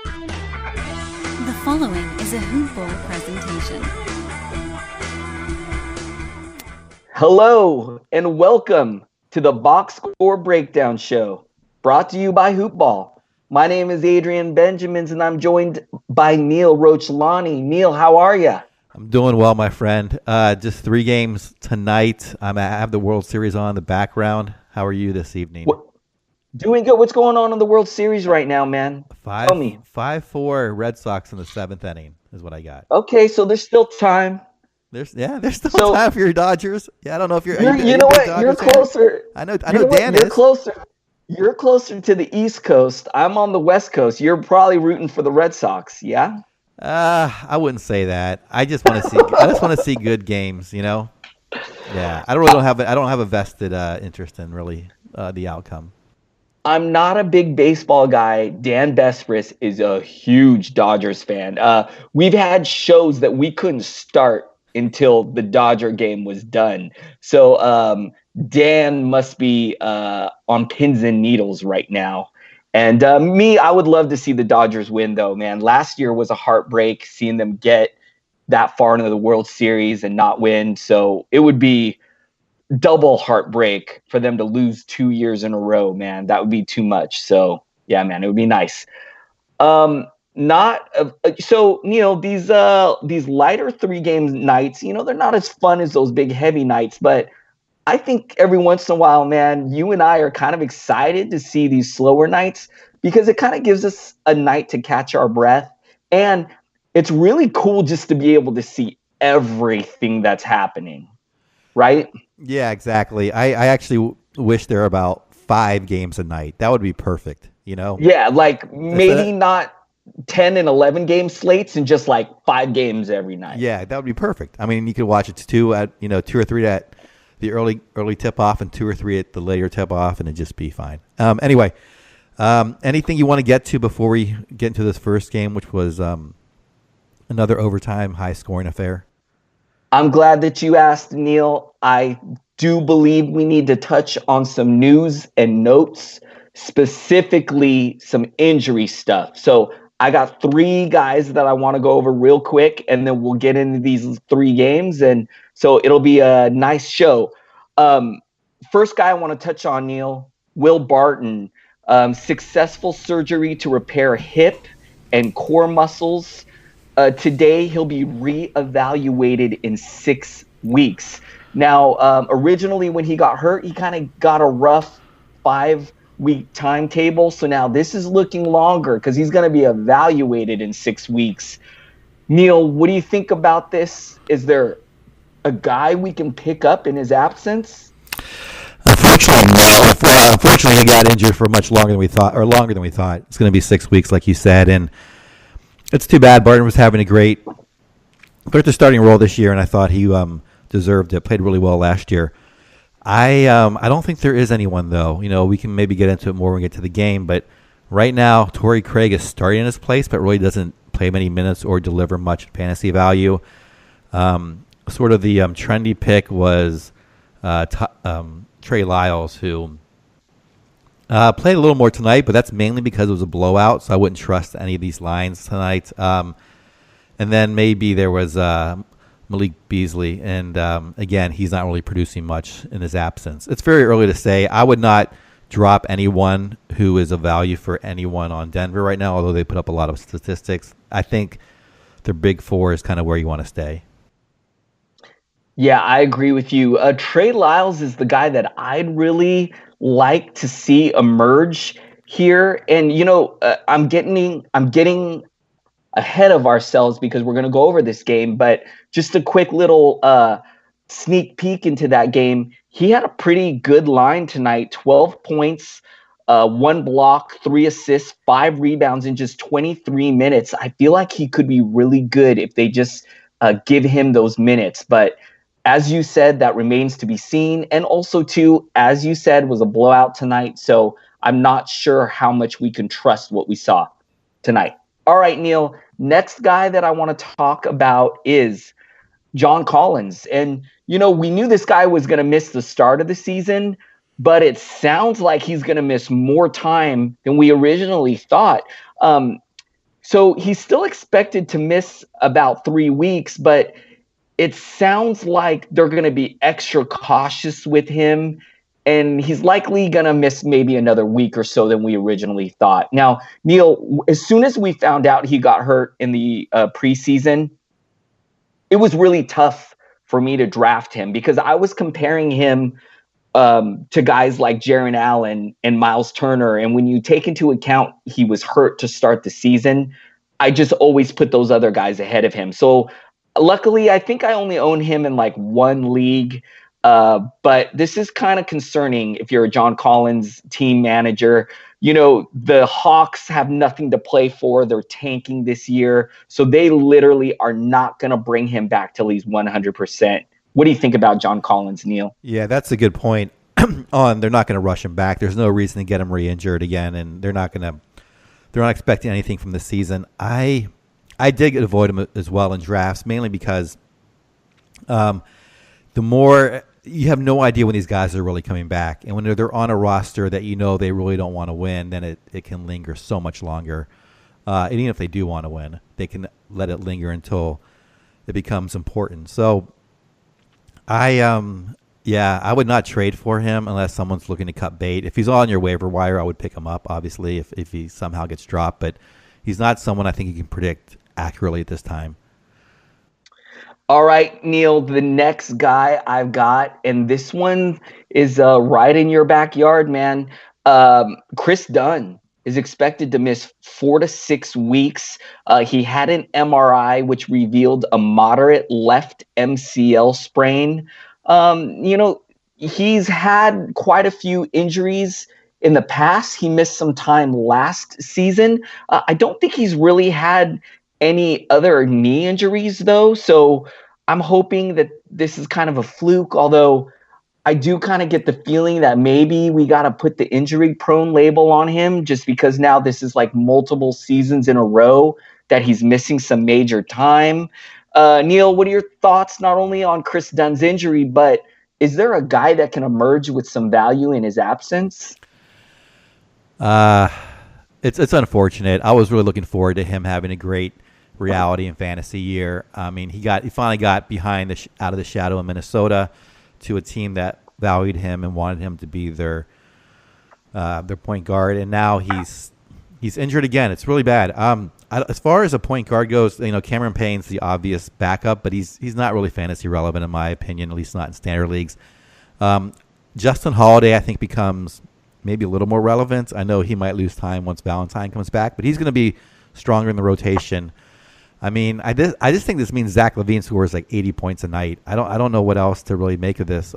The following is a Hoop Ball presentation. Hello and welcome to the Box Score Breakdown Show, brought to you by Hoop Ball. My name is Adrian Benjamins, and I'm joined by Neil Rochlani. Neil, how are you? I'm doing well, my friend. Just 3 games tonight. I have the World Series on in the background. How are you this evening? Doing good. What's going on in the World Series right now, man? Tell me. 5-4 Red Sox in the 7th inning is what I got. Okay, so there's still time. There's still time for your Dodgers. Yeah, I don't know if you're. You know what? You're closer. I know Dan is. You're closer. You're closer to the East Coast. I'm on the West Coast. You're probably rooting for the Red Sox, yeah? I wouldn't say that. I just want to see. I just want to see good games. You know. Yeah, I don't have a vested interest in really the outcome. I'm not a big baseball guy. Dan Bespris is a huge Dodgers fan. We've had shows that we couldn't start until the Dodger game was done. So Dan must be on pins and needles right now. And me, I would love to see the Dodgers win, though, man. Last year was a heartbreak seeing them get that far into the World Series and not win. So it would be double heartbreak for them to lose 2 years in a row, man. That would be too much. So yeah, man, it would be nice. So Neil, these lighter 3-game nights, they're not as fun as those big heavy nights, but I think every once in a while, man, you and I are kind of excited to see these slower nights because it kind of gives us a night to catch our breath, and it's really cool just to be able to see everything that's happening, right? Yeah, exactly. I actually wish there were about 5 games a night. That would be perfect, you know? Yeah, like maybe not 10 and 11 game slates and just like 5 games every night. Yeah, that would be perfect. I mean, you could watch it 2 or 3 at the early tip off and 2 or 3 at the later tip off, and it'd just be fine. Anyway, anything you want to get to before we get into this first game, which was another overtime high scoring affair? I'm glad that you asked, Neil. I do believe we need to touch on some news and notes, specifically some injury stuff. So I got 3 guys that I want to go over real quick, and then we'll get into these 3 games. And so it'll be a nice show. First guy I want to touch on, Neil, Will Barton, successful surgery to repair hip and core muscles. Today, he'll be reevaluated in 6 weeks. Now, originally when he got hurt, he kind of got a rough 5-week timetable. So now this is looking longer because he's going to be evaluated in 6 weeks. Neil, what do you think about this? Is there a guy we can pick up in his absence? Unfortunately, no. Unfortunately, he got injured for much longer than we thought, or longer than we thought. It's going to be 6 weeks, like you said, and it's too bad. Barton was having a great starting role this year, and I thought he deserved it. Played really well last year. I don't think there is anyone, though. You know, we can maybe get into it more when we get to the game, but right now, Torrey Craig is starting in his place, but really doesn't play many minutes or deliver much fantasy value. Sort of the trendy pick was Trey Lyles, who played a little more tonight, but that's mainly because it was a blowout, so I wouldn't trust any of these lines tonight. And then maybe there was Malik Beasley, and again, he's not really producing much in his absence. It's very early to say. I would not drop anyone who is of value for anyone on Denver right now, although they put up a lot of statistics. I think their big 4 is kind of where you want to stay. Yeah, I agree with you. Trey Lyles is the guy that I'd really like to see emerge here. And, I'm getting ahead of ourselves because we're going to go over this game. But just a quick little sneak peek into that game. He had a pretty good line tonight, 12 points, 1 block, 3 assists, 5 rebounds in just 23 minutes. I feel like he could be really good if they just give him those minutes. But as you said, that remains to be seen. And also, too, as you said, was a blowout tonight. So I'm not sure how much we can trust what we saw tonight. All right, Neil, next guy that I want to talk about is John Collins. And, we knew this guy was going to miss the start of the season, but it sounds like he's going to miss more time than we originally thought. So he's still expected to miss about 3 weeks, but it sounds like they're going to be extra cautious with him. And he's likely going to miss maybe another week or so than we originally thought. Now, Neil, as soon as we found out he got hurt in the preseason, it was really tough for me to draft him because I was comparing him to guys like Jaron Allen and Miles Turner. And when you take into account he was hurt to start the season, I just always put those other guys ahead of him. So luckily, I think I only own him in like one league. But this is kind of concerning if you're a John Collins team manager. The Hawks have nothing to play for. They're tanking this year. So they literally are not going to bring him back till he's 100%. What do you think about John Collins, Neil? Yeah, that's a good point. They're not going to rush him back. There's no reason to get him re-injured again, and they're not expecting anything from the season. I did avoid him as well in drafts, mainly because the more you have no idea when these guys are really coming back, and when they're on a roster that they really don't want to win, then it can linger so much longer. And even if they do want to win, they can let it linger until it becomes important. So I would not trade for him unless someone's looking to cut bait. If he's on your waiver wire, I would pick him up, obviously, if he somehow gets dropped. But he's not someone I think you can predict accurately at this time. All right, Neil, the next guy I've got, and this one is right in your backyard, man. Chris Dunn is expected to miss 4 to 6 weeks. He had an MRI, which revealed a moderate left MCL sprain. He's had quite a few injuries in the past. He missed some time last season. I don't think he's really had any other knee injuries, though. So I'm hoping that this is kind of a fluke, although I do kind of get the feeling that maybe we got to put the injury prone label on him just because now this is like multiple seasons in a row that he's missing some major time. Neil, what are your thoughts not only on Chris Dunn's injury, but is there a guy that can emerge with some value in his absence? It's unfortunate. I was really looking forward to him having a great reality and fantasy year. I mean, he finally got behind out of the shadow in Minnesota to a team that valued him and wanted him to be their point guard, and now he's injured again. It's really bad. As far as a point guard goes, Cameron Payne's the obvious backup, but he's not really fantasy relevant in my opinion, at least not in standard leagues. Justin Holiday, I think, becomes maybe a little more relevant. I know he might lose time once Valentine comes back, but he's going to be stronger in the rotation. I mean, I just think this means Zach LaVine scores like 80 points a night. I don't know what else to really make of this,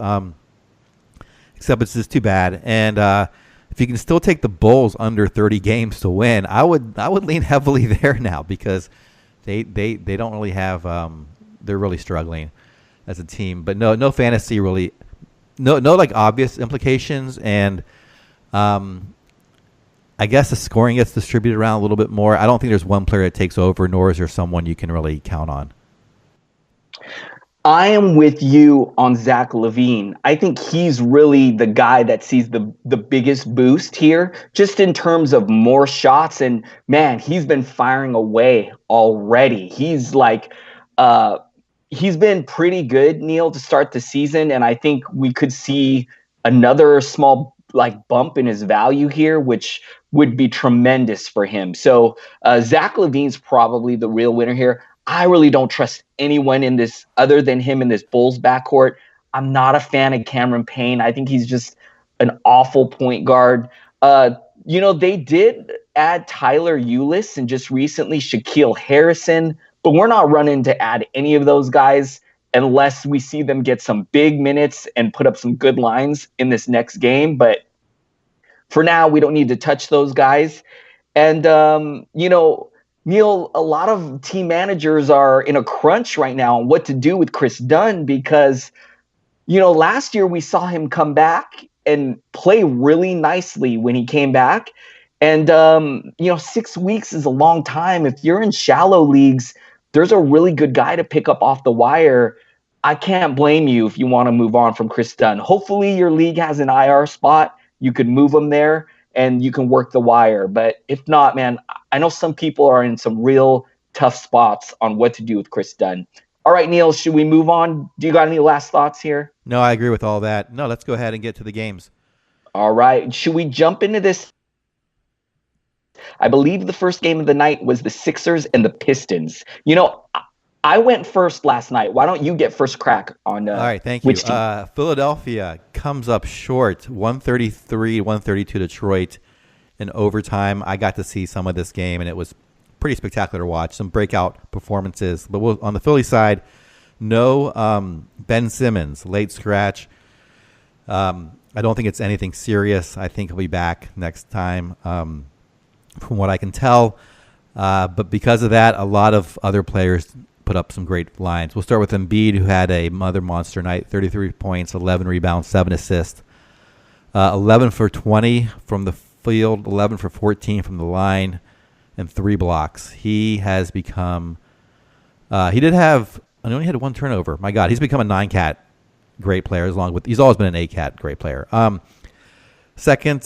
except it's just too bad. And if you can still take the Bulls under 30 games to win, I would lean heavily there now because they don't really have they're really struggling as a team. But no fantasy really, no like obvious implications, and I guess the scoring gets distributed around a little bit more. I don't think there's one player that takes over, nor is there someone you can really count on. I am with you on Zach LaVine. I think he's really the guy that sees the biggest boost here, just in terms of more shots. And man, he's been firing away already. He's been pretty good, Neil, to start the season. And I think we could see another small bump in his value here, which would be tremendous for him. So Zach LaVine's probably the real winner here. I really don't trust anyone in this other than him in this Bulls backcourt. I'm not a fan of Cameron Payne. I think he's just an awful point guard. They did add Tyler Ulis and just recently Shaquille Harrison, but we're not running to add any of those guys unless we see them get some big minutes and put up some good lines in this next game. But for now, we don't need to touch those guys. And, Neil, a lot of team managers are in a crunch right now on what to do with Chris Dunn because, last year we saw him come back and play really nicely when he came back. And, 6 weeks is a long time. If you're in shallow leagues, there's a really good guy to pick up off the wire. I can't blame you if you want to move on from Chris Dunn. Hopefully your league has an IR spot. You could move him there. and you can work the wire. But if not, man, I know some people are in some real tough spots on what to do with Chris Dunn. All right, Neil, should we move on? Do you got any last thoughts here? No, I agree with all that. No, let's go ahead and get to the games. All right. Should we jump into this? I believe the first game of the night was the Sixers and the Pistons. You know, I went first last night. Why don't you get first crack on all right, thank you. which team? Philadelphia comes up short, 133-132 Detroit in overtime. I got to see some of this game, and it was pretty spectacular to watch. Some breakout performances. But on the Philly side, no Ben Simmons, late scratch. I don't think it's anything serious. I think he'll be back next time, from what I can tell. But because of that, a lot of other players put up some great lines. We'll start with Embiid, who had a mother monster night, 33 points, 11 rebounds, 7 assists, 11 for 20 from the field, 11 for 14 from the line, and 3 blocks. He has become he only had 1 turnover. My God, he's become a 9-cat great player, he's always been an 8-cat great player. Second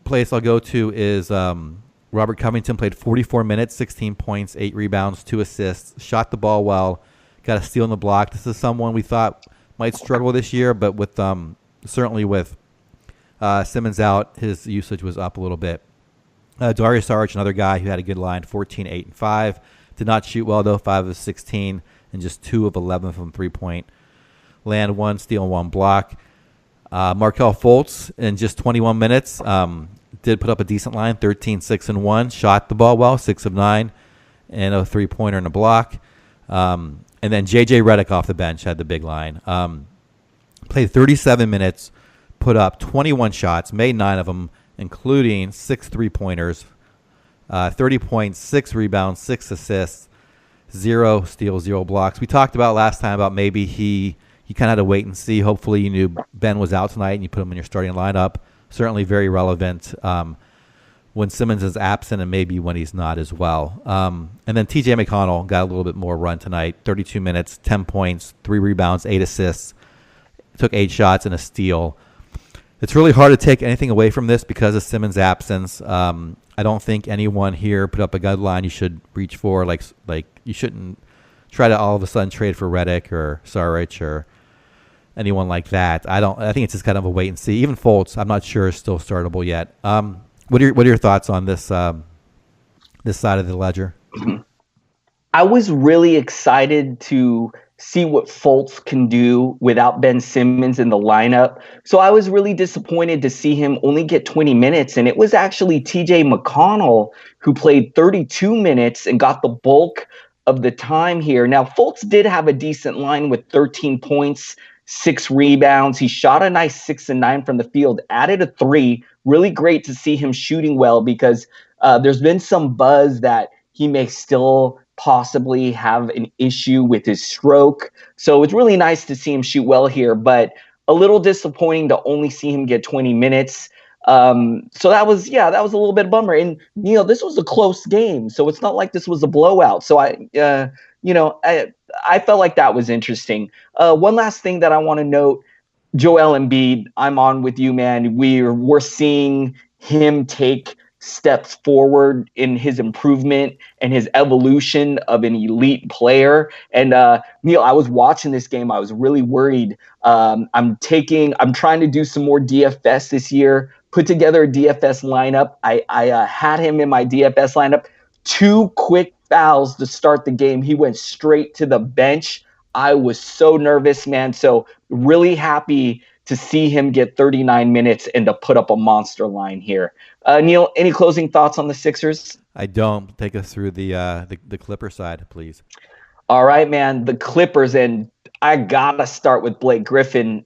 place I'll go to is Robert Covington. Played 44 minutes, 16 points, 8 rebounds, 2 assists, shot the ball well, got a steal in the block. This is someone we thought might struggle this year, but with certainly with Simmons out, his usage was up a little bit. Darius Saric, another guy who had a good line, 14, 8, and 5. Did not shoot well, though, 5 of 16, and just 2 of 11 from three-point land, 1 steal and 1 block. Markelle Fultz, in just 21 minutes, did put up a decent line, 13, 6, and 1. Shot the ball well, 6 of 9, and a three-pointer and a block. And then J.J. Redick off the bench had the big line. Played 37 minutes, put up 21 shots, made 9 of them, including 6 three-pointers, 30 points, 6 rebounds, 6 assists, 0 steals, 0 blocks. We talked about last time about maybe he kind of had to wait and see. Hopefully you knew Ben was out tonight and you put him in your starting lineup. Certainly very relevant when Simmons is absent and maybe when he's not as well. And then T.J. McConnell got a little bit more run tonight, 32 minutes, 10 points, 3 rebounds, 8 assists, took 8 shots and a steal. It's really hard to take anything away from this because of Simmons' absence. I don't think anyone here put up a guideline you should reach for. Like you shouldn't try to all of a sudden trade for Redick or Saric or anyone like that. I think it's just kind of a wait and see. Even Fultz, I'm not sure is still startable yet. What are your thoughts on this this side of the ledger? I was really excited to see what Fultz can do without Ben Simmons in the lineup. So I was really disappointed to see him only get 20 minutes. And it was actually TJ McConnell who played 32 minutes and got the bulk of the time here. Now, Fultz did have a decent line with 13 points, 6 rebounds. He shot a nice 6 and 9 from the field, added a 3. Really great to see him shooting well because there's been some buzz that he may still possibly have an issue with his stroke. So it's really nice to see him shoot well here, but a little disappointing to only see him get 20 minutes. So that was a little bit of a bummer. And, Neil, this was a close game, so it's not like this was a blowout. So I felt like that was interesting. One last thing that I want to note, Joel Embiid, I'm on with you, man. We're seeing him take steps forward in his improvement and his evolution of an elite player. And Neil, I was watching this game. I was really worried. I'm trying to do some more DFS this year, put together a DFS lineup. I had him in my DFS lineup. 2 quick fouls to start the game. He went straight to the bench. I was so nervous, man. So really happy to see him get 39 minutes and to put up a monster line here. Neil, any closing thoughts on the Sixers? I don't. Take us through the Clipper side, please. All right, man. The Clippers, and I gotta start with Blake Griffin.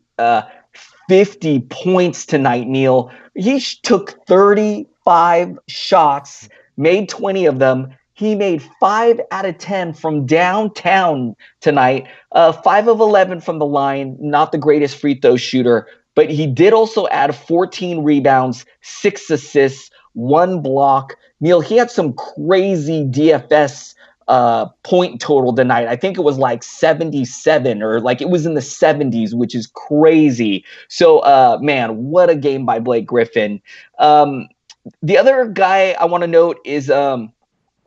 50 points tonight, Neil. He took 35 shots, made 20 of them. He made 5 out of 10 from downtown tonight. 5 of 11 from the line. Not the greatest free throw shooter, but he did also add 14 rebounds, 6 assists, 1 block. Neil, he had some crazy DFS point total tonight. I think it was like 77, or like it was in the 70s, which is crazy. So, man, what a game by Blake Griffin. The other guy I want to note is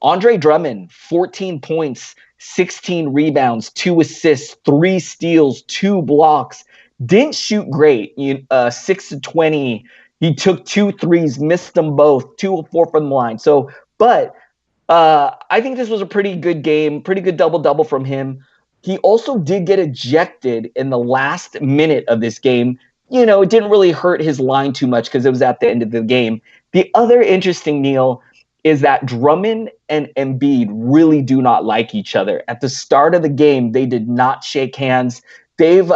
Andre Drummond, 14 points, 16 rebounds, 2 assists, 3 steals, 2 blocks. Didn't shoot great. 6 of 20. He took 2 threes, missed them both, 2 of 4 from the line. So, but I think this was a pretty good game, pretty good double-double from him. He also did get ejected in the last minute of this game. It didn't really hurt his line too much because it was at the end of the game. The other interesting, Neil, is that Drummond and Embiid really do not like each other. At the start of the game, they did not shake hands. They've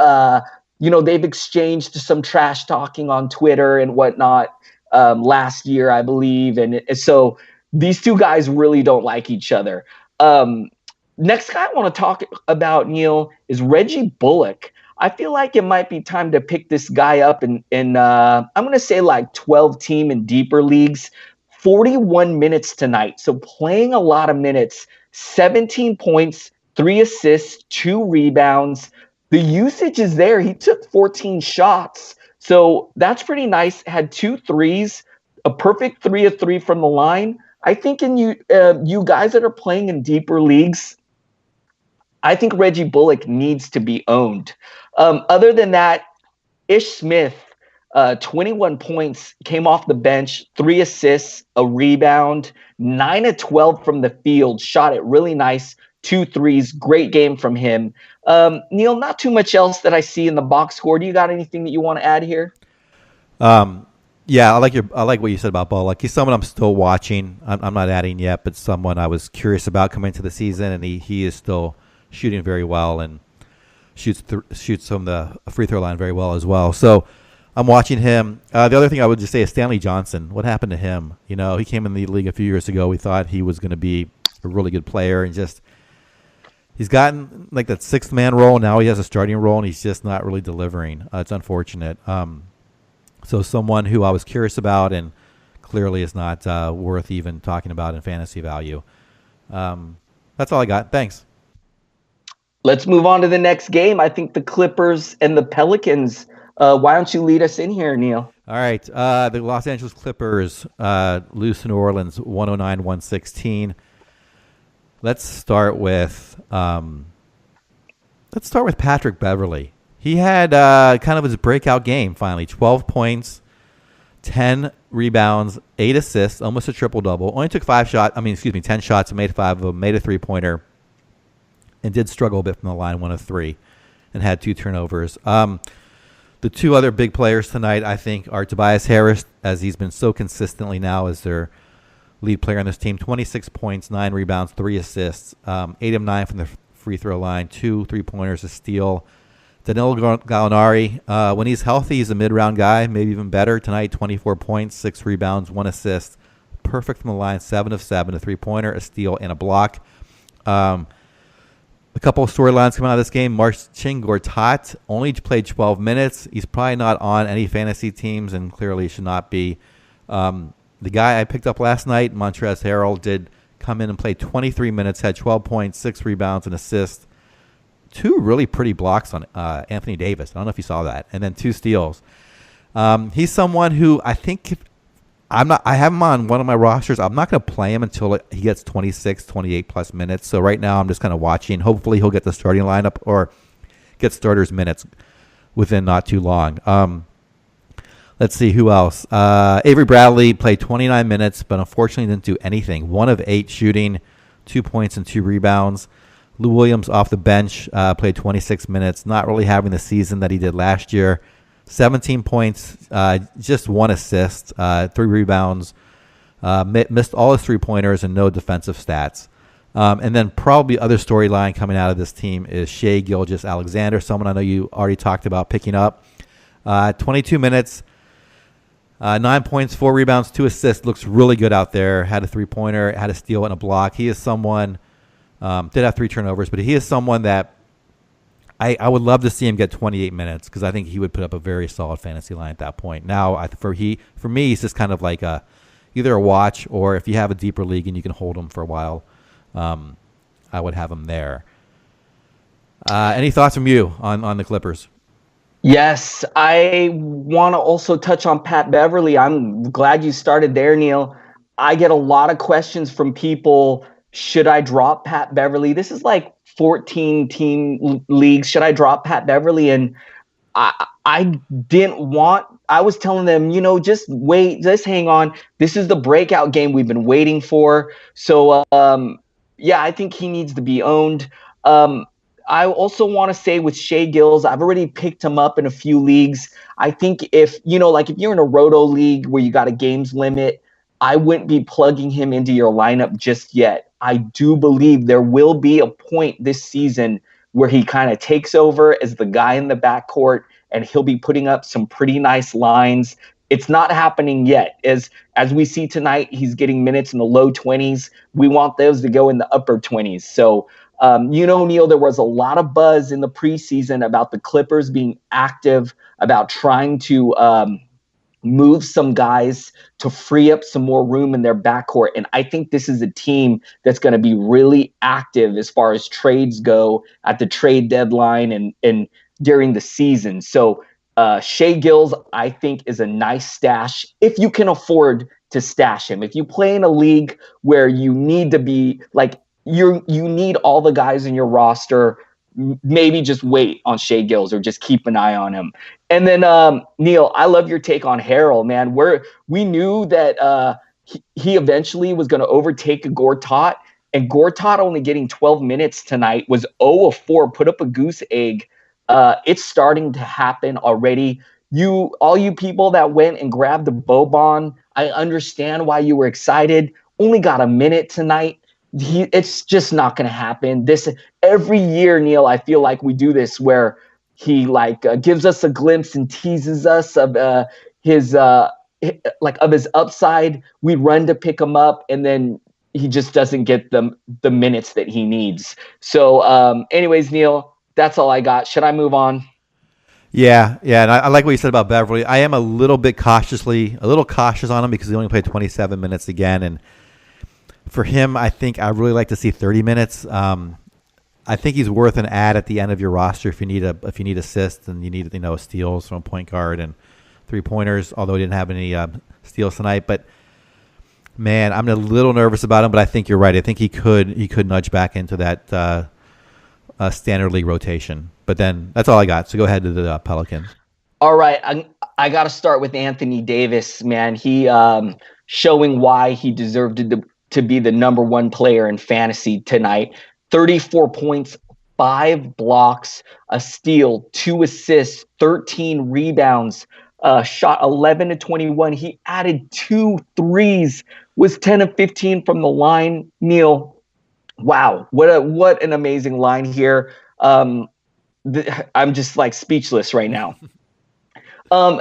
exchanged some trash talking on Twitter and whatnot last year, I believe. And so these two guys really don't like each other. Next guy I want to talk about, Neil, is Reggie Bullock. I feel like it might be time to pick this guy up in I'm going to say like 12-team and deeper leagues. 41 minutes tonight. So playing a lot of minutes, 17 points, 3 assists, 2 rebounds. The usage is there. He took 14 shots. So that's pretty nice. Had 2 threes, a perfect 3 of 3 from the line. I think in you guys that are playing in deeper leagues, I think Reggie Bullock needs to be owned. Other than that, Ish Smith, 21 points, came off the bench, 3 assists, a rebound, 9 of 12 from the field, shot it really nice, 2 threes, great game from him. Neil, not too much else that I see in the box score. Do you got anything that you want to add here? Yeah, I like what you said about Bullock. He's someone I'm still watching. I'm not adding yet, but someone I was curious about coming into the season, and he is still shooting very well and shoots from the free throw line very well as well. So I'm watching him. The other thing I would just say is Stanley Johnson. What happened to him? He came in the league a few years ago. We thought he was going to be a really good player, and he's gotten like that 6th man role. Now he has a starting role, and he's just not really delivering. It's unfortunate. So someone who I was curious about and clearly is not worth even talking about in fantasy value. That's all I got. Thanks. Let's move on to the next game. I think the Clippers and the Pelicans. Why don't you lead us in here, Neil? All right. The Los Angeles Clippers lose to New Orleans 109-116. Let's start with Patrick Beverly. He had kind of his breakout game finally. 12 points, 10 rebounds, 8 assists, almost a triple-double. Only took 10 shots and made 5 of them, made a three-pointer, and did struggle a bit from the line, 1 of 3, and had 2 turnovers. The 2 other big players tonight, I think, are Tobias Harris, as he's been so consistently now as their lead player on this team. 26 points, 9 rebounds, 3 assists, 8 of 9 from the free throw line, 2 3-pointers, a steal. Danilo Gallinari, when he's healthy, he's a mid-round guy, maybe even better. Tonight, 24 points, 6 rebounds, 1 assist. Perfect from the line, 7 of 7, a 3-pointer, a steal, and a block. A couple of storylines coming out of this game. Marcin Gortat only played 12 minutes. He's probably not on any fantasy teams and clearly should not be. The guy I picked up last night, Montrezl Harrell, did come in and play 23 minutes, had 12 points, 6 rebounds, and assists. 2 really pretty blocks on Anthony Davis. I don't know if you saw that. And then 2 steals. He's someone who I think I have him on one of my rosters. I'm not going to play him until he gets 26, 28 plus minutes. So right now I'm just kind of watching. Hopefully he'll get the starting lineup or get starters minutes within not too long. Let's see who else. Avery Bradley played 29 minutes, but unfortunately didn't do anything. 1 of 8 shooting, 2 points and 2 rebounds. Lou Williams off the bench, played 26 minutes, not really having the season that he did last year. 17 points, just 1 assist, 3 rebounds, missed all his 3-pointers and no defensive stats. And then probably other storyline coming out of this team is Shai Gilgeous-Alexander, someone I know you already talked about picking up. 22 minutes, 9 points, 4 rebounds, 2 assists, looks really good out there. Had a 3-pointer, had a steal and a block. He is someone, did have 3 turnovers, but he is someone that I would love to see him get 28 minutes because I think he would put up a very solid fantasy line at that point. Now, for me, he's just kind of like either a watch or if you have a deeper league and you can hold him for a while, I would have him there. Any thoughts from you on the Clippers? Yes, I want to also touch on Pat Beverly. I'm glad you started there, Neil. I get a lot of questions from people. Should I drop Pat Beverly? This is like 14 team leagues. Should I drop Pat Beverly? And I didn't want, I was telling them, just wait, just hang on. This is the breakout game we've been waiting for. So, yeah, I think he needs to be owned. I also want to say with Shea Gills, I've already picked him up in a few leagues. I think if you're in a roto league where you got a games limit, I wouldn't be plugging him into your lineup just yet. I do believe there will be a point this season where he kind of takes over as the guy in the backcourt, and he'll be putting up some pretty nice lines. It's not happening yet. As we see tonight, he's getting minutes in the low 20s. We want those to go in the upper 20s. So, Neil, there was a lot of buzz in the preseason about the Clippers being active, about trying to move some guys to free up some more room in their backcourt. And I think this is a team that's going to be really active as far as trades go at the trade deadline and during the season. So Shea Gills, I think, is a nice stash if you can afford to stash him. If you play in a league where you need to be like, you need all the guys in your roster, maybe just wait on Shea Gills or just keep an eye on him. And then, Neil, I love your take on Harrell, man. We knew that he eventually was going to overtake Gortat, and Gortat only getting 12 minutes tonight was 0 of 4, put up a goose egg. It's starting to happen already. All you people that went and grabbed the Boban, I understand why you were excited. Only got a minute tonight. It's just not going to happen. This every year, Neil, I feel like we do this where he gives us a glimpse and teases us of his upside. We run to pick him up, and then he just doesn't get the minutes that he needs. So, anyways, Neil, that's all I got. Should I move on? Yeah, and I like what you said about Beverly. I am a little cautious on him because he only played 27 minutes again, and for him, I think I really like to see 30 minutes. I think he's worth an add at the end of your roster if you need assists and you need steals from a point guard and 3-pointers. Although he didn't have any steals tonight, but man, I'm a little nervous about him. But I think you're right. I think he could nudge back into that standard league rotation. But then that's all I got. So go ahead to the Pelicans. All right, I got to start with Anthony Davis, man. He showing why he deserved to be the number one player in fantasy tonight. 34 points, 5 blocks, a steal, 2 assists, 13 rebounds, shot 11 to 21. He added 2 threes, was 10 of 15 from the line. Neil, wow, what an amazing line here. I'm just speechless right now.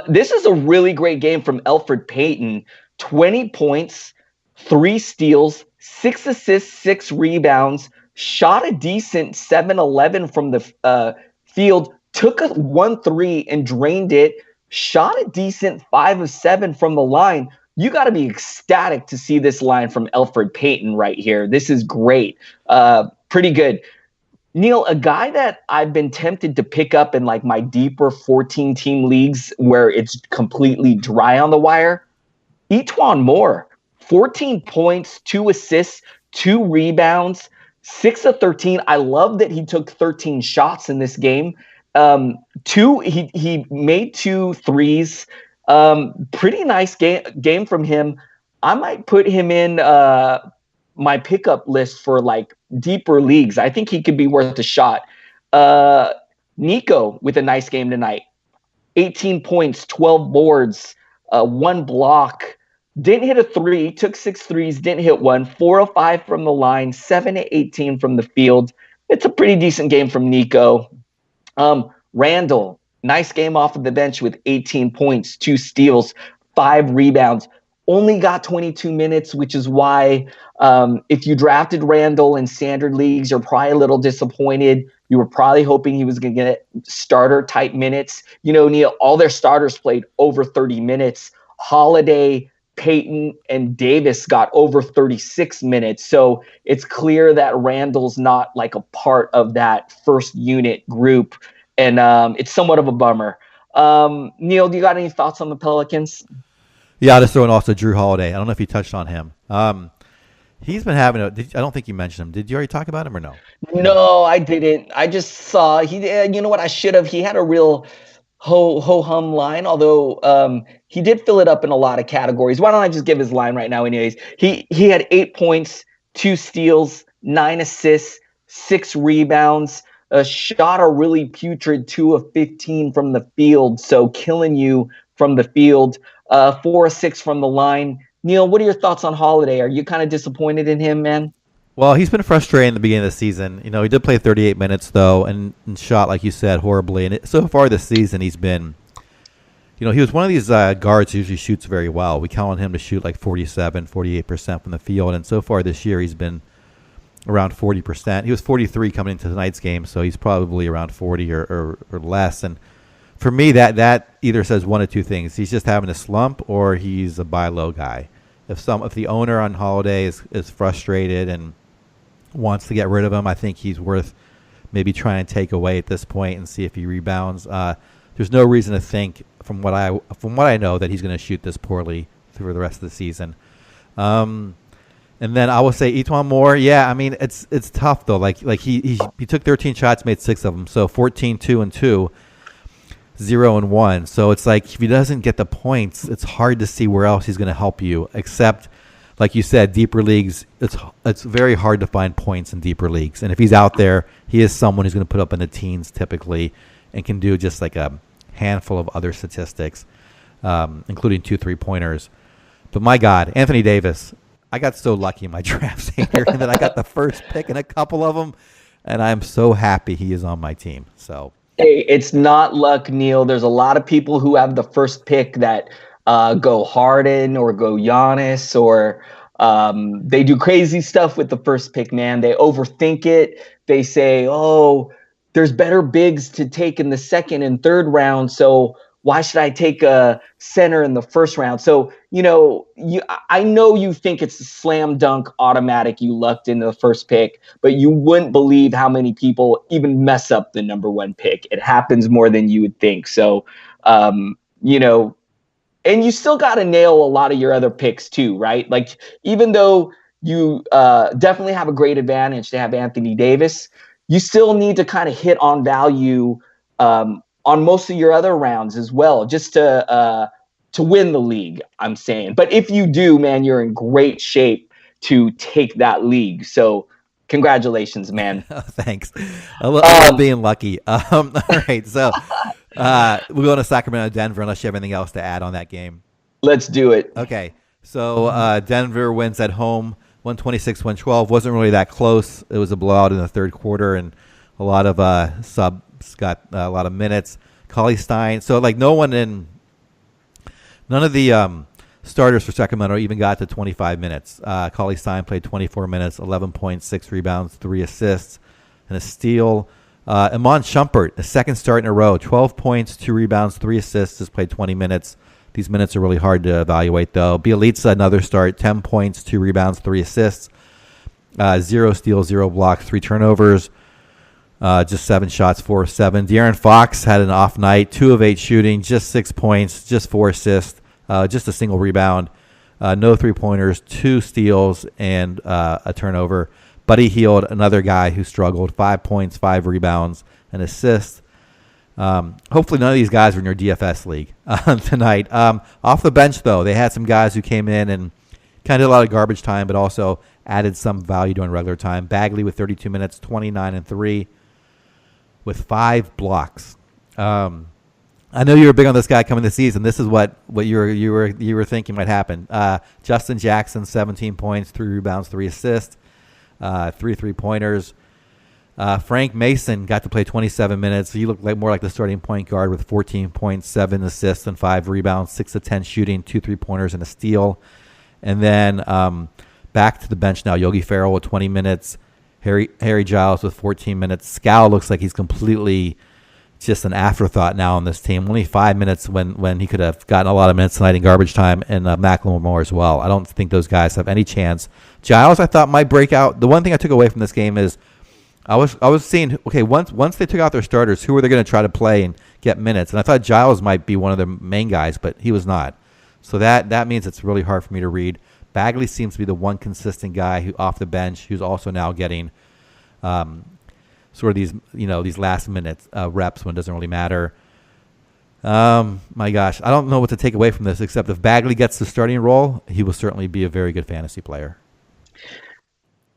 This is a really great game from Elfrid Payton. 20 points, 3 steals, 6 assists, 6 rebounds, shot a decent 7-11 from the field, took a 1-3 and drained it, shot a decent 5 of 7 from the line. You got to be ecstatic to see this line from Elfrid Payton right here. This is great. Pretty good. Neil, a guy that I've been tempted to pick up in my deeper 14-team leagues where it's completely dry on the wire, E'Twaun Moore. 14 points, 2 assists, 2 rebounds, 6 of 13. I love that he took 13 shots in this game. He made 2 threes. Pretty nice game from him. I might put him in my pickup list for deeper leagues. I think he could be worth a shot. Nico with a nice game tonight. 18 points, 12 boards, 1 block. Didn't hit a 3, took 6 threes, didn't hit 1, 4 of 5 from the line, 7 of 18 from the field. It's a pretty decent game from Nico. Randall, nice game off of the bench with 18 points, 2 steals, 5 rebounds. Only got 22 minutes, which is why if you drafted Randall in standard leagues, you're probably a little disappointed. You were probably hoping he was going to get starter-type minutes. Neil, all their starters played over 30 minutes. Holiday, Peyton and Davis got over 36 minutes. So it's clear that Randall's not like a part of that first unit group. And it's somewhat of a bummer. Neil, do you got any thoughts on the Pelicans? Yeah, I'll just throw in also Drew Holiday. I don't know if you touched on him. He's been having I don't think you mentioned him. Did you already talk about him or no? No, I didn't. I just saw you know what, I should have. He had a real ho-hum line, although he did fill it up in a lot of categories. Why don't I just give his line right now anyways? He had 8 points, 2 steals, 9 assists, 6 rebounds, shot a really putrid 2 of 15 from the field, so killing you from the field, 4 of 6 from the line. Neil, what are your thoughts on Holiday? Are you kind of disappointed in him, man? Well, he's been frustrating in the beginning of the season. You know, he did play 38 minutes, though, and shot, like you said, horribly. And so far this season, he's been, he was one of these guards who usually shoots very well. We count on him to shoot like 47, 48% from the field. And so far this year, he's been around 40%. He was 43 coming into tonight's game, so he's probably around 40 or less. And for me, that either says one of two things. He's just having a slump, or he's a buy low guy. If the owner on Holiday is frustrated and wants to get rid of him, I think he's worth maybe trying to take away at this point and see if he rebounds. There's no reason to think, from what I know, that he's going to shoot this poorly through the rest of the season. And then I will say Etuan Moore. Yeah, I mean it's tough though. Like he took 13 shots, made 6 of them, so 14, 2 and 2. 0 and 1. So it's like if he doesn't get the points, it's hard to see where else he's going to help you. Except, like you said, deeper leagues. It's very hard to find points in deeper leagues. And if he's out there, he is someone who's going to put up in the teens typically, and can do just like a handful of other statistics, including 2 3-pointers. But my God, Anthony Davis. I got so lucky in my drafts here, and that I got the first pick in a couple of them, and I'm so happy he is on my team. So. Hey, it's not luck, Neil. There's a lot of people who have the first pick that go Harden or go Giannis, or they do crazy stuff with the first pick, man. They overthink it. They say, oh, there's better bigs to take in the second and third round, so why should I take a center in the first round? So, I know you think it's a slam dunk automatic. You lucked into the first pick, but you wouldn't believe how many people even mess up the number 1 pick. It happens more than you would think. So, and you still got to nail a lot of your other picks too, right? Like, even though you definitely have a great advantage to have Anthony Davis, you still need to kind of hit on value on most of your other rounds as well, just to win the league, I'm saying. But if you do, man, you're in great shape to take that league. So congratulations, man. Thanks. I love being lucky. All right, so we're going to Sacramento, Denver, unless you have anything else to add on that game. Let's do it. Okay, so Denver wins at home, 126-112. Wasn't really that close. It was a blowout in the third quarter, and a lot of subs got a lot of minutes. Cauley Stein. So none of the starters for Sacramento even got to 25 minutes. Cauley Stein played 24 minutes, 11 points, 6 rebounds, 3 assists, and a steal. Iman Shumpert, a second start in a row, 12 points, 2 rebounds, 3 assists, has played 20 minutes. These minutes are really hard to evaluate, though. Bielitsa, another start, 10 points, 2 rebounds, 3 assists, 0 steals, 0 blocks, 3 turnovers. Just 7 shots, 4 of 7. De'Aaron Fox had an off night, 2 of 8 shooting, just 6 points, just 4 assists, just a single rebound, no 3-pointers, 2 steals, and a turnover. Buddy Hield, another guy who struggled, 5 points, 5 rebounds, an assist. Hopefully none of these guys are in your DFS league tonight. Off the bench, though, they had some guys who came in and kind of did a lot of garbage time, but also added some value during regular time. Bagley with 32 minutes, 29 and 3. With 5 blocks. I know you were big on this guy coming this season. This is what you were thinking might happen. Justin Jackson, 17 points, 3 rebounds, 3 assists, 3 3-pointers. Frank Mason got to play 27 minutes. He looked more like the starting point guard with 14 points, 7 assists, and 5 rebounds, 6 of 10 shooting, 2 3-pointers, and a steal. And then back to the bench now. Yogi Ferrell with 20 minutes. Harry Giles with 14 minutes. Scal looks like he's completely just an afterthought now on this team. Only 5 minutes when he could have gotten a lot of minutes tonight in garbage time, and Macklemore as well. I don't think those guys have any chance. Giles, I thought, might break out. The one thing I took away from this game is I was seeing, okay, once they took out their starters, who were they going to try to play and get minutes? And I thought Giles might be one of the main guys, but he was not. So that means it's really hard for me to read. Bagley seems to be the one consistent guy who off the bench who's also now getting sort of these last minute reps when it doesn't really matter. My gosh, I don't know what to take away from this except if Bagley gets the starting role, he will certainly be a very good fantasy player.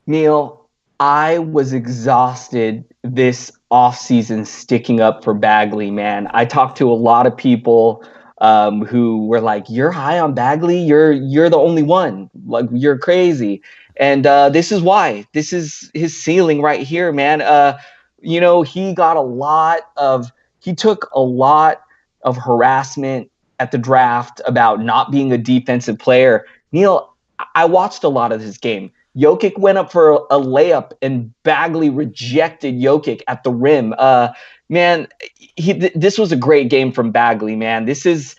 Neil, I was exhausted this offseason sticking up for Bagley, man. I talked to a lot of people who were like, "You're high on Bagley. You're the only one. Like, you're crazy." And this is why. This is his ceiling right here, man. He took a lot of harassment at the draft about not being a defensive player. Neil, I watched a lot of this game. Jokic went up for a layup and Bagley rejected Jokic at the rim. This was a great game from Bagley, man. This is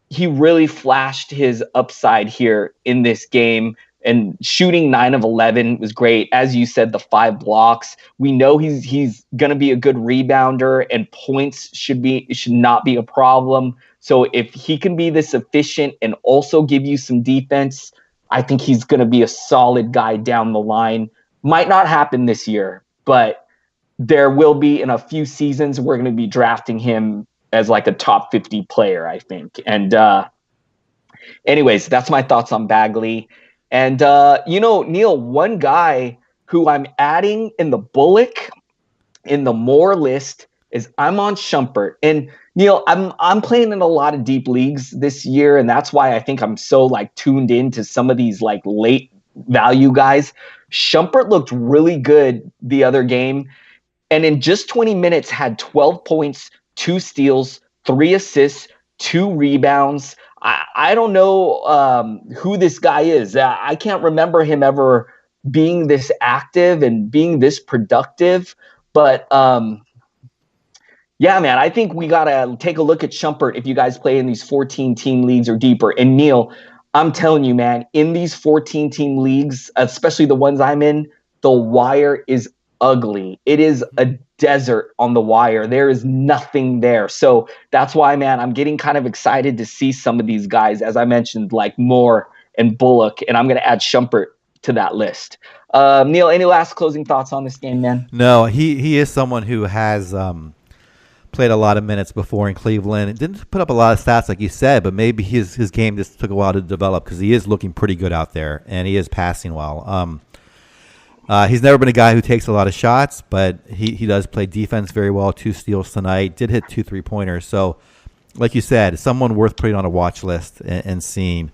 he really flashed his upside here in this game. And shooting 9 of 11 was great. As you said, the 5 blocks. We know he's going to be a good rebounder, and points should not be a problem. So if he can be this efficient and also give you some defense, I think he's going to be a solid guy down the line. Might not happen this year, but there will be in a few seasons. We're going to be drafting him as like a top 50 player, I think. And anyways, that's my thoughts on Bagley. And, Neil, one guy who I'm adding in the Bullock, in the Moore list, is I'm on Shumpert. And, Neil, I'm playing in a lot of deep leagues this year, and that's why I think I'm so, like, tuned into some of these, like, late value guys. Shumpert looked really good the other game, and in just 20 minutes had 12 points, 2 steals, 3 assists, 2 rebounds. I don't know who this guy is. I can't remember him ever being this active and being this productive. But, yeah, man, I think we got to take a look at Shumpert if you guys play in these 14-team leagues or deeper. And, Neil, I'm telling you, man, in these 14-team leagues, especially the ones I'm in, the wire is ugly. It is a desert on the wire. There is nothing there. So that's why, man, I'm getting kind of excited to see some of these guys, as I mentioned, like Moore and Bullock, and I'm going to add Shumpert to that list. Neil, any last closing thoughts on this game, man? No, he is someone who has played a lot of minutes before in Cleveland. It didn't put up a lot of stats like you said, but maybe his game just took a while to develop because he is looking pretty good out there, and he is passing well. He's never been a guy who takes a lot of shots, but he does play defense very well. 2 steals tonight. Did hit 2 3-pointers. So, like you said, someone worth putting on a watch list and seeing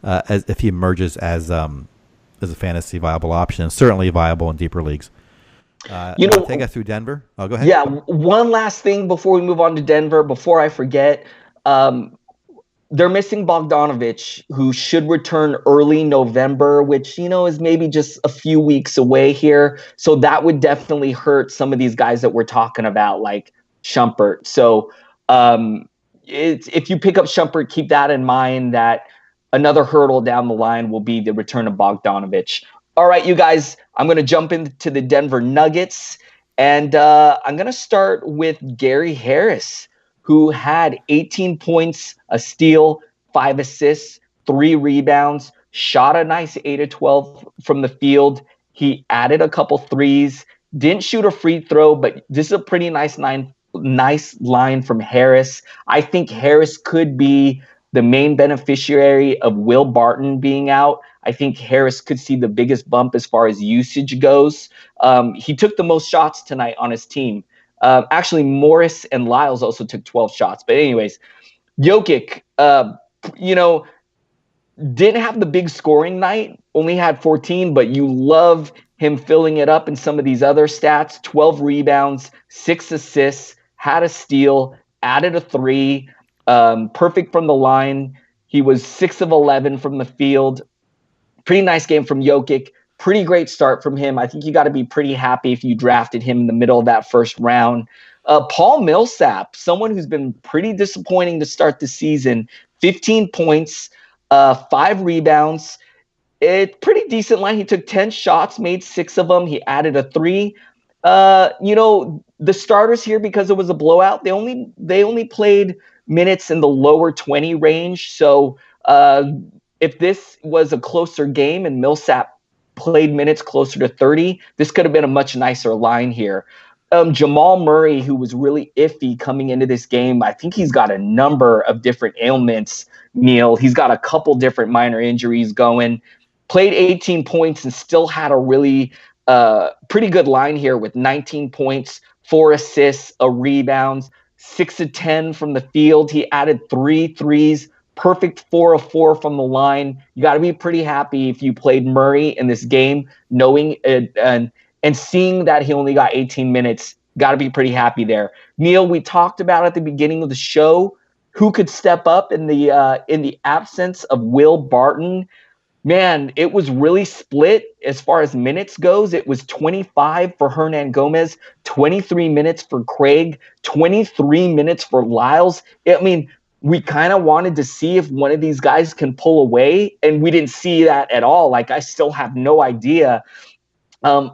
as if he emerges as a fantasy viable option, certainly viable in deeper leagues. Take us through Denver. Oh, go ahead. Yeah, one last thing before we move on to Denver, before I forget. They're missing Bogdanovich, who should return early November, which, is maybe just a few weeks away here. So that would definitely hurt some of these guys that we're talking about, like Shumpert. So if you pick up Shumpert, keep that in mind, that another hurdle down the line will be the return of Bogdanovich. All right, you guys, I'm going to jump into the Denver Nuggets, and I'm going to start with Gary Harris, who had 18 points, a steal, 5 assists, 3 rebounds, shot a nice 8 of 12 from the field. He added a couple threes, didn't shoot a free throw, but this is a pretty nice line from Harris. I think Harris could be the main beneficiary of Will Barton being out. I think Harris could see the biggest bump as far as usage goes. He took the most shots tonight on his team. Actually, Morris and Lyles also took 12 shots. But anyways, Jokic, didn't have the big scoring night, only had 14, but you love him filling it up in some of these other stats. 12 rebounds, 6 assists, had a steal, added a 3, perfect from the line. He was 6 of 11 from the field. Pretty nice game from Jokic. Pretty great start from him. I think you got to be pretty happy if you drafted him in the middle of that first round. Paul Millsap, someone who's been pretty disappointing to start the season, 15 points, 5 rebounds. It's pretty decent line. He took 10 shots, made 6 of them. He added a 3. The starters here, because it was a blowout, they only played minutes in the lower 20 range. So if this was a closer game and Millsap played minutes closer to 30, this could have been a much nicer line here. Jamal Murray, who was really iffy coming into this game, I think he's got a number of different ailments, Neil. He's got a couple different minor injuries going. Played 18 points and still had a really pretty good line here with 19 points, 4 assists, a rebound, 6 of 10 from the field. He added 3 threes, perfect 4 of 4 from the line. You got to be pretty happy if you played Murray in this game, knowing and seeing that he only got 18 minutes. Got to be pretty happy there. Neil, we talked about at the beginning of the show who could step up in the absence of Will Barton. Man, it was really split as far as minutes goes. It was 25 for Hernangomez, 23 minutes for Craig, 23 minutes for Lyles. I mean, we kind of wanted to see if one of these guys can pull away, and we didn't see that at all. Like, I still have no idea. I'm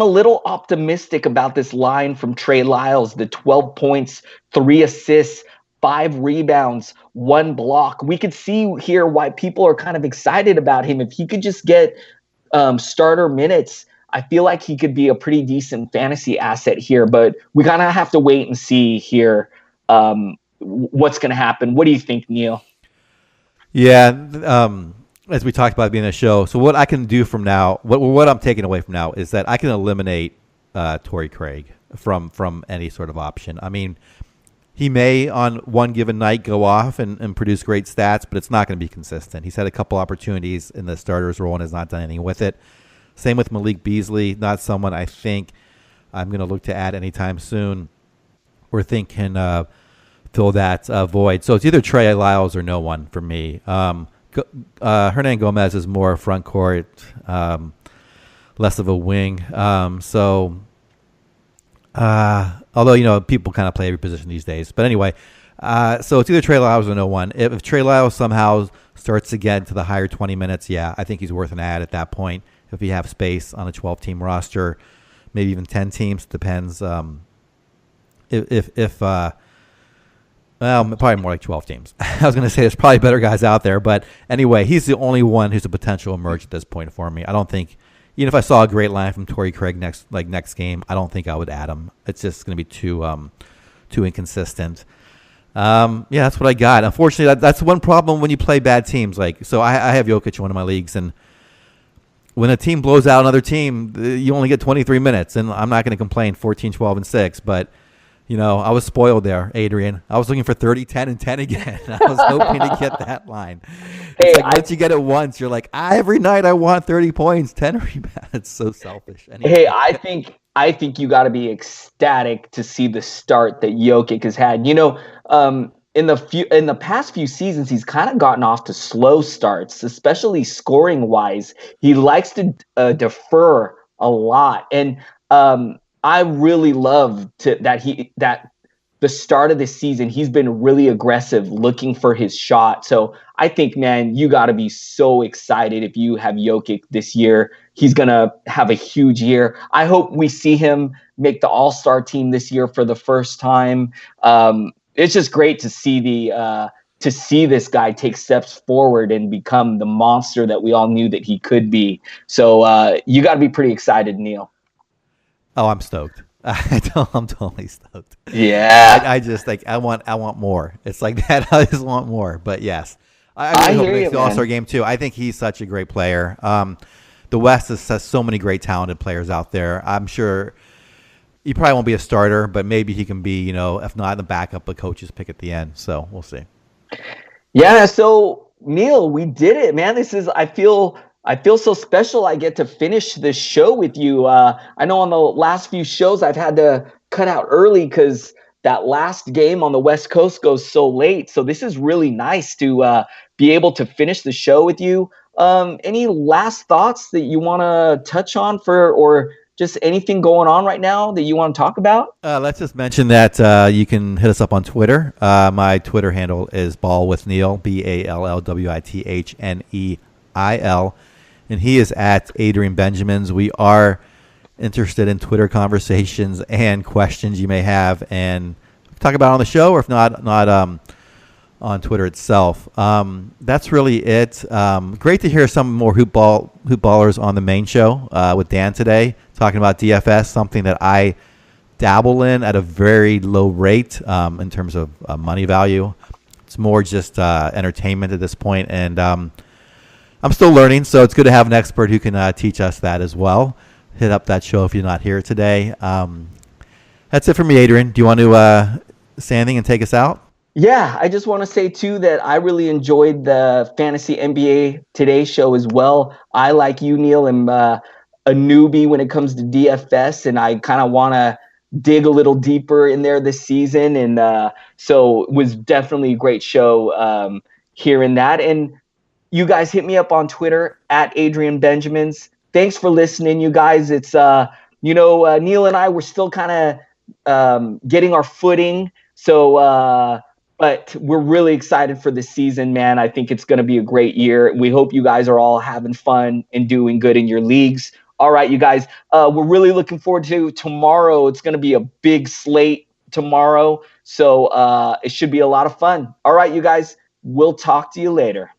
a little optimistic about this line from Trey Lyles, the 12 points, 3 assists, 5 rebounds, 1 block. We could see here why people are kind of excited about him. If he could just get starter minutes, I feel like he could be a pretty decent fantasy asset here. But we kind of have to wait and see here what's going to happen. What do you think, Neil? Yeah, as we talked about being a show, so what I can do from now, what I'm taking away from now is that I can eliminate Torrey Craig from any sort of option. I mean, he may on one given night go off and produce great stats, but it's not going to be consistent. He's had a couple opportunities in the starter's role and has not done anything with it. Same with Malik Beasley, not someone I think I'm going to look to add anytime soon or think can fill that void. So it's either Trey Lyles or no one for me. Hernangomez is more front court, less of a wing. Although, people kind of play every position these days. But anyway, so it's either Trey Lyles or no one. If Trey Lyles somehow starts to get to the higher 20 minutes, yeah, I think he's worth an ad at that point. If you have space on a 12-team roster, maybe even 10 teams, depends. Well, probably more like 12 teams. I was going to say there's probably better guys out there. But anyway, he's the only one who's a potential emerge at this point for me. I don't think, even if I saw a great line from Torrey Craig next game, I don't think I would add him. It's just going to be too inconsistent. That's what I got. Unfortunately, that's one problem when you play bad teams. So I have Jokic in one of my leagues, and when a team blows out another team, you only get 23 minutes, and I'm not going to complain 14, 12, and 6, but I was spoiled there, Adrian. I was looking for 30, 10, and 10 again. I was hoping to get that line. It's once you get it once, you're like, every night I want 30 points, 10 rebounds. It's so selfish. Anyway. Hey, I think you got to be ecstatic to see the start that Jokic has had. In the past few seasons, he's kind of gotten off to slow starts, especially scoring wise. He likes to defer a lot, and I really love that the start of the season, he's been really aggressive looking for his shot. So I think, man, you got to be so excited if you have Jokic this year. He's going to have a huge year. I hope we see him make the All-Star team this year for the first time. It's just great to see this guy take steps forward and become the monster that we all knew that he could be. So you got to be pretty excited, Neil. Oh, I'm stoked. I'm totally stoked. Yeah. I just I want more. It's like that. I just want more. But yes, I really hope he makes the All-Star game too. I think he's such a great player. The West has so many great talented players out there. I'm sure he probably won't be a starter, but maybe he can be, if not the backup, a coach's pick at the end. So we'll see. Yeah. So Neil, we did it, man. I feel so special. I get to finish this show with you. I know on the last few shows I've had to cut out early because that last game on the West Coast goes so late. So this is really nice to be able to finish the show with you. Any last thoughts that you want to touch on or just anything going on right now that you want to talk about? Let's just mention that you can hit us up on Twitter. My Twitter handle is Ball with Neil, BALLWITHNEIL, and he is at Adrian Benjamins. We are interested in Twitter conversations and questions you may have, and talk about it on the show, or if not on Twitter itself. That's really it. Great to hear some more hoop ballers on the main show with Dan today, talking about DFS, something that I dabble in at a very low rate in terms of money value. It's more just entertainment at this point, and I'm still learning, so it's good to have an expert who can teach us that as well. Hit up that show if you're not here today. That's it for me, Adrian. Do you want to say anything and take us out? Yeah, I just want to say, too, that I really enjoyed the Fantasy NBA Today show as well. I, like you, Neil, am a newbie when it comes to DFS, and I kind of want to dig a little deeper in there this season. And so it was definitely a great show hearing that. And you guys hit me up on Twitter at Adrian Benjamins. Thanks for listening, you guys. It's, Neil and I were still kind of getting our footing. So, but we're really excited for this season, man. I think it's going to be a great year. We hope you guys are all having fun and doing good in your leagues. All right, you guys, we're really looking forward to tomorrow. It's going to be a big slate tomorrow. So it should be a lot of fun. All right, you guys, we'll talk to you later.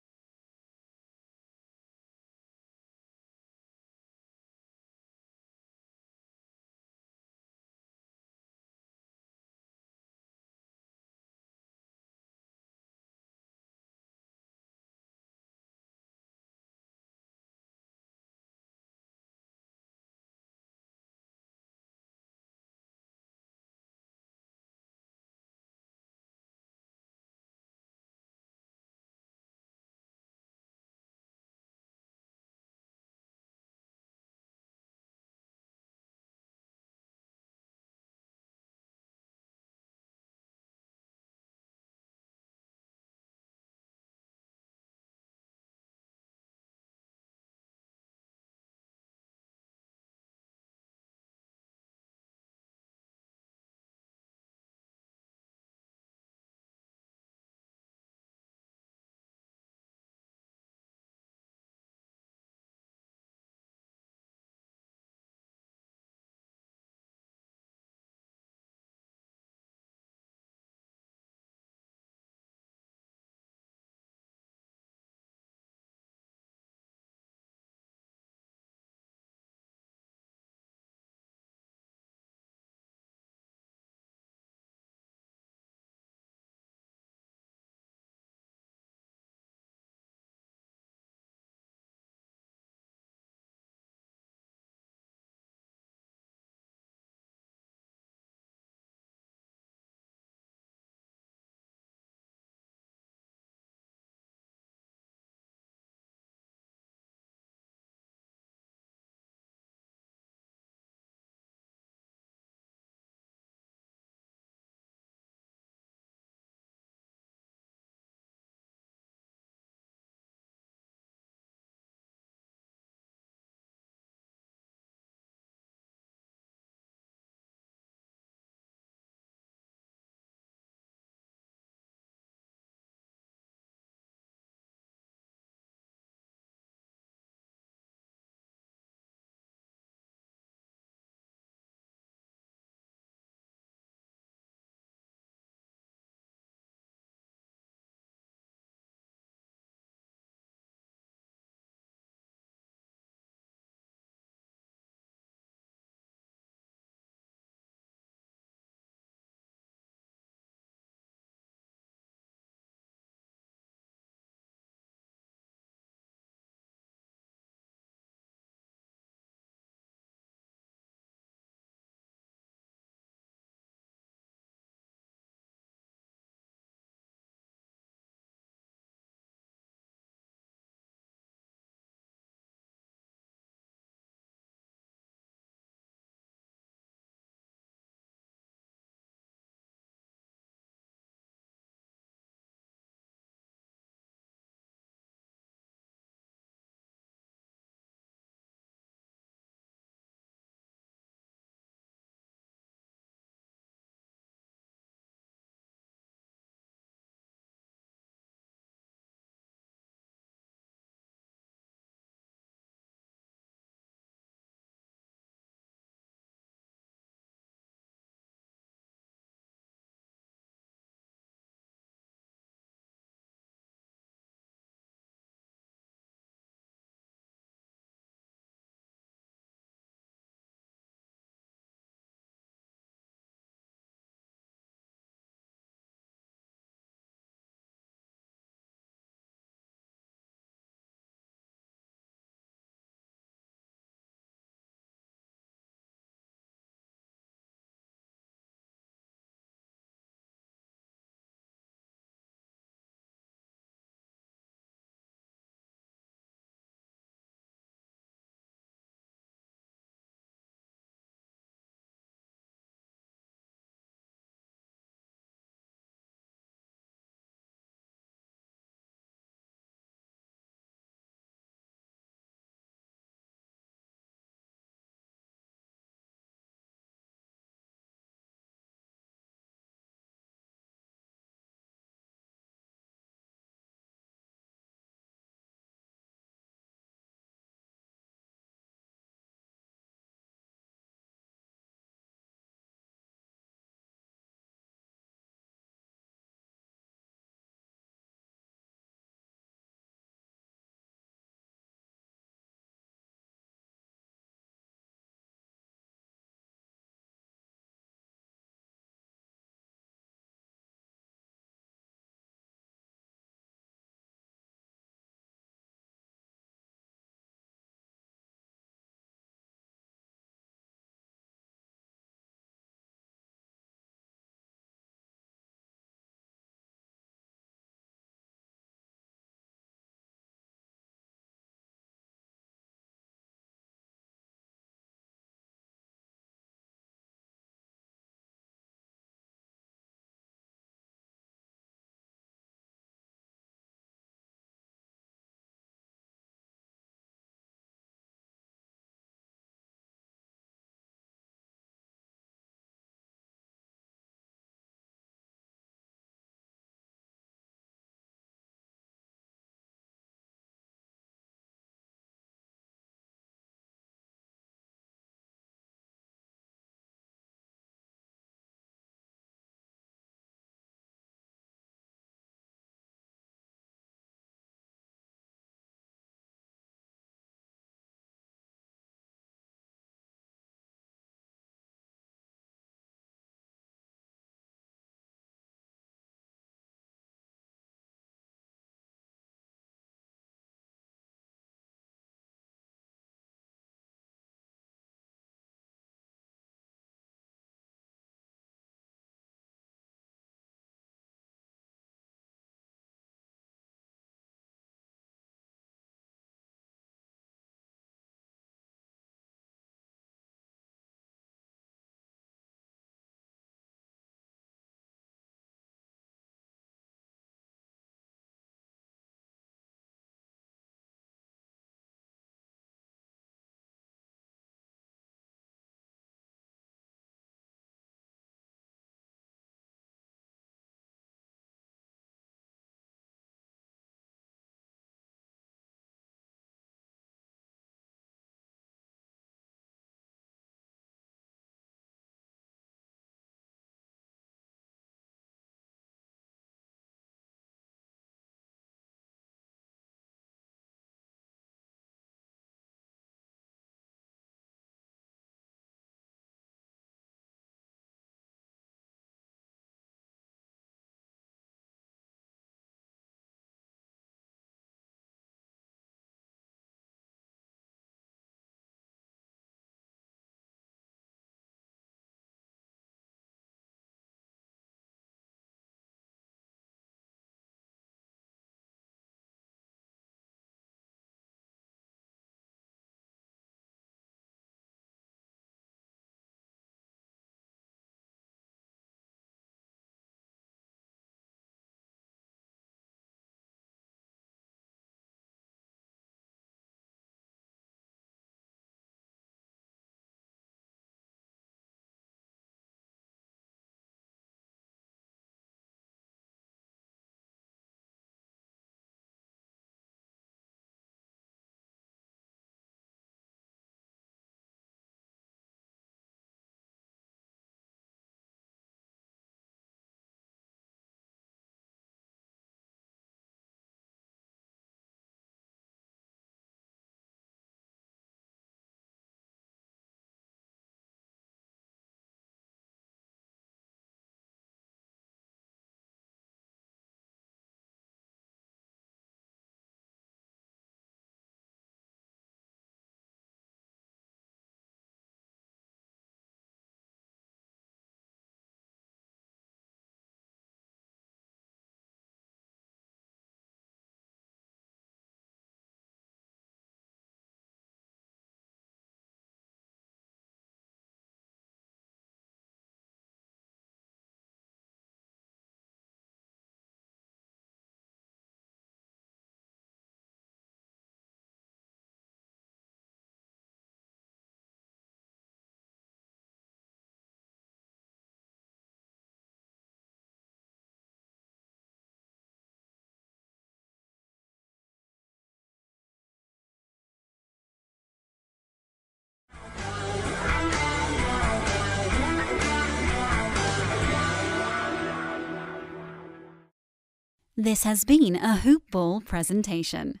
This has been a Hoop Ball presentation.